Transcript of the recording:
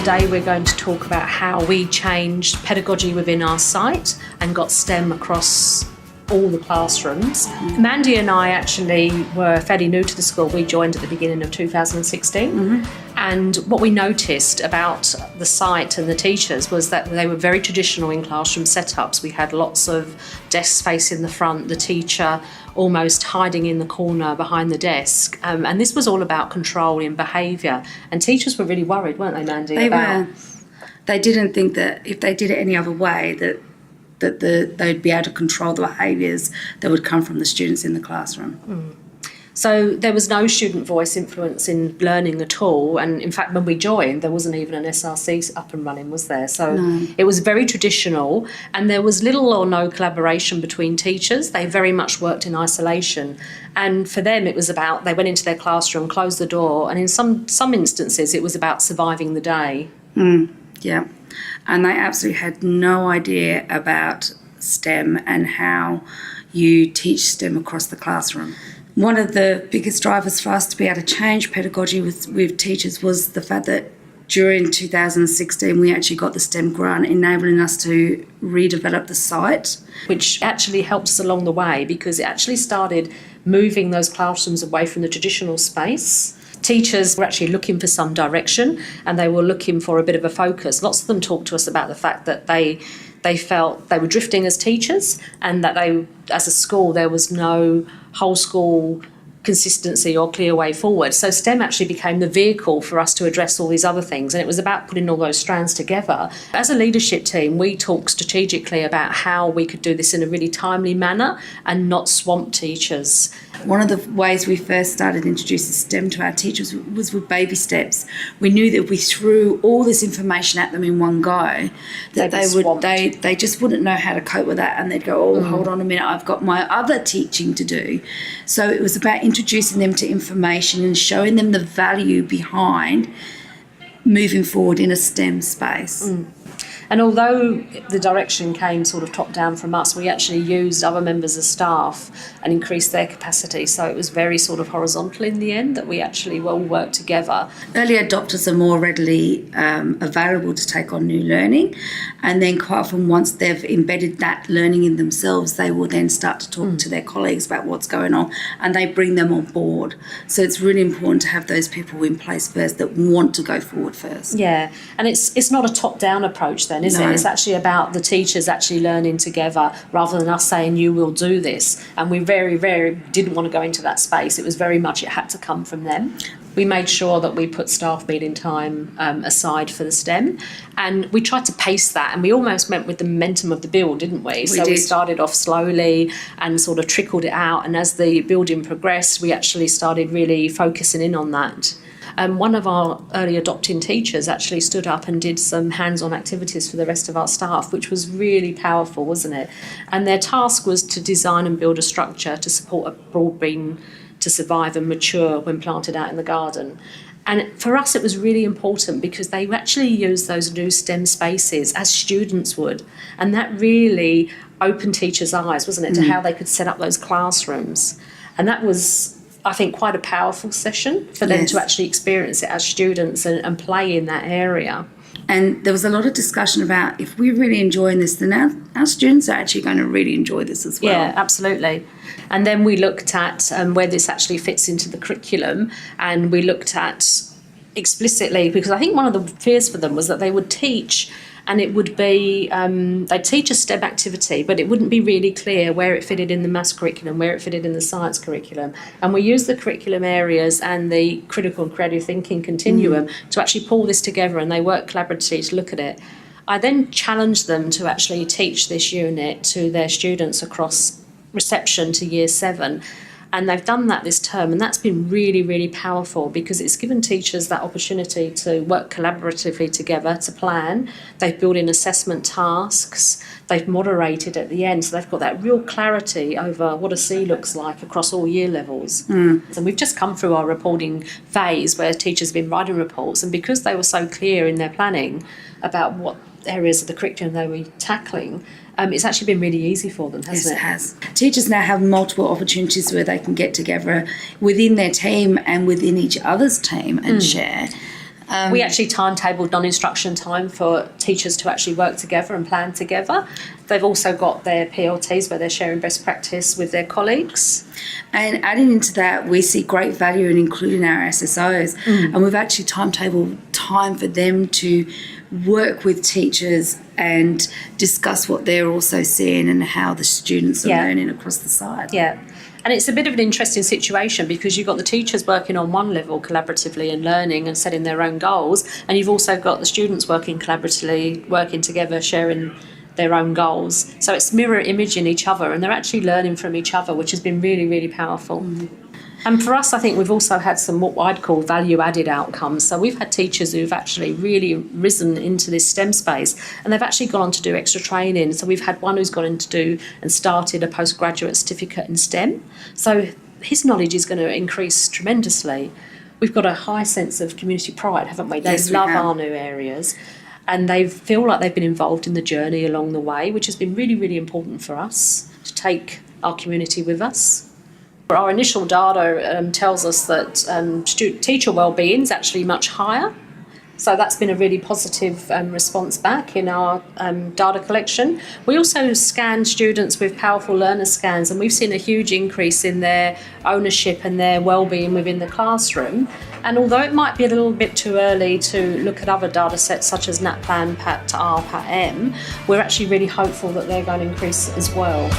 today we're going to talk about how we changed pedagogy within our site and got STEM across all the classrooms. Mandy and I actually were fairly new to the school. We joined at the beginning of 2016. And what we noticed about the site and the teachers was that they were very traditional in classroom setups. We had lots of desks facing the front, the teacher almost hiding in the corner behind the desk. And this was all about control in behaviour. And teachers were really worried, weren't they, Mandy? They were. They didn't think that if they did it any other way, that they'd be able to control the behaviours that would come from the students in the classroom. So there was no student voice influence in learning at all. And in fact, when we joined, there wasn't even an SRC up and running, was there? So It was very traditional, and there was little or no collaboration between teachers. They very much worked in isolation. And for them, it was about, they went into their classroom, closed the door, and in some instances, it was about surviving the day. Yeah. And they absolutely had no idea about STEM and how you teach STEM across the classroom. One of the biggest drivers for us to be able to change pedagogy with teachers was the fact that during 2016 we actually got the STEM grant, enabling us to redevelop the site. Which actually helped us along the way, because it actually started moving those classrooms away from the traditional space. Teachers were actually looking for some direction, and they were looking for a bit of a focus. Lots of them talked to us about the fact that they felt they were drifting as teachers, and that they, as a school, there was no whole school consistency or clear way forward. So STEM actually became the vehicle for us to address all these other things, and it was about putting all those strands together. As a leadership team, we talked strategically about how we could do this in a really timely manner and not swamp teachers. One of the ways we first started introducing STEM to our teachers was with baby steps. We knew that if we threw all this information at them in one go, that they just wouldn't know how to cope with that, and they'd go, hold on a minute, I've got my other teaching to do. So it was about introducing them to information and showing them the value behind moving forward in a STEM space. And although the direction came sort of top down from us, we actually used other members of staff and increased their capacity. So it was very sort of horizontal in the end, that we actually all worked together. Early adopters are more readily available to take on new learning. And then quite often, once they've embedded that learning in themselves, they will then start to talk to their colleagues about what's going on, and they bring them on board. So it's really important to have those people in place first that want to go forward first. Yeah, and it's not a top-down approach then, is it? It's actually about the teachers actually learning together, rather than us saying, you will do this. And we very, very didn't want to go into that space. It was very much, it had to come from them. We made sure that we put staff meeting time aside for the STEM, and we tried to pace that, and we almost went with the momentum of the build, didn't we? We started off slowly and sort of trickled it out, and as the building progressed, we actually started really focusing in on that. One of our early adopting teachers actually stood up and did some hands-on activities for the rest of our staff, which was really powerful, wasn't it? And their task was to design and build a structure to support a broad bean to survive and mature when planted out in the garden. And for us, it was really important because they actually used those new STEM spaces as students would. And that really opened teachers' eyes, wasn't it, to how they could set up those classrooms. And that was, I think, quite a powerful session for them to actually experience it as students and play in that area. And there was a lot of discussion about, if we're really enjoying this, then our students are actually going to really enjoy this as well. Yeah, absolutely. And then we looked at where this actually fits into the curriculum, and we looked at explicitly, because I think one of the fears for them was that they would teach, and it would be, they'd teach a STEM activity, but it wouldn't be really clear where it fitted in the maths curriculum, where it fitted in the science curriculum. And we used the curriculum areas and the critical and creative thinking continuum to actually pull this together, and they worked collaboratively to look at it. I then challenged them to actually teach this unit to their students across reception to year 7. And they've done that this term, and that's been really, really powerful, because it's given teachers that opportunity to work collaboratively together, to plan. They've built in assessment tasks. They've moderated at the end, so they've got that real clarity over what a C looks like across all year levels. And we've just come through our reporting phase where teachers have been writing reports, and because they were so clear in their planning about what areas of the curriculum they were tackling, it's actually been really easy for them, hasn't it? Yes, it has. Teachers now have multiple opportunities where they can get together within their team and within each other's team and share. We actually timetabled non-instruction time for teachers to actually work together and plan together. They've also got their PLTs where they're sharing best practice with their colleagues. And adding into that, we see great value in including our SSOs. And we've actually timetabled time for them to work with teachers and discuss what they're also seeing and how the students are learning across the site. Yeah. And it's a bit of an interesting situation because you've got the teachers working on one level collaboratively and learning and setting their own goals, and you've also got the students working collaboratively, working together, sharing their own goals. So it's mirror imaging each other, and they're actually learning from each other, which has been really, really powerful. And for us, I think we've also had some what I'd call value-added outcomes. So we've had teachers who've actually really risen into this STEM space, and they've actually gone on to do extra training. So we've had one who's gone in to do and started a postgraduate certificate in STEM. So his knowledge is going to increase tremendously. We've got a high sense of community pride, haven't we? They love our new areas, and they feel like they've been involved in the journey along the way, which has been really, really important for us to take our community with us. Our initial data tells us that teacher wellbeing is actually much higher. So that's been a really positive response back in our data collection. We also scan students with powerful learner scans, and we've seen a huge increase in their ownership and their wellbeing within the classroom. And although it might be a little bit too early to look at other data sets such as NAPLAN, PAT-R, PAT-M, we're actually really hopeful that they're going to increase as well.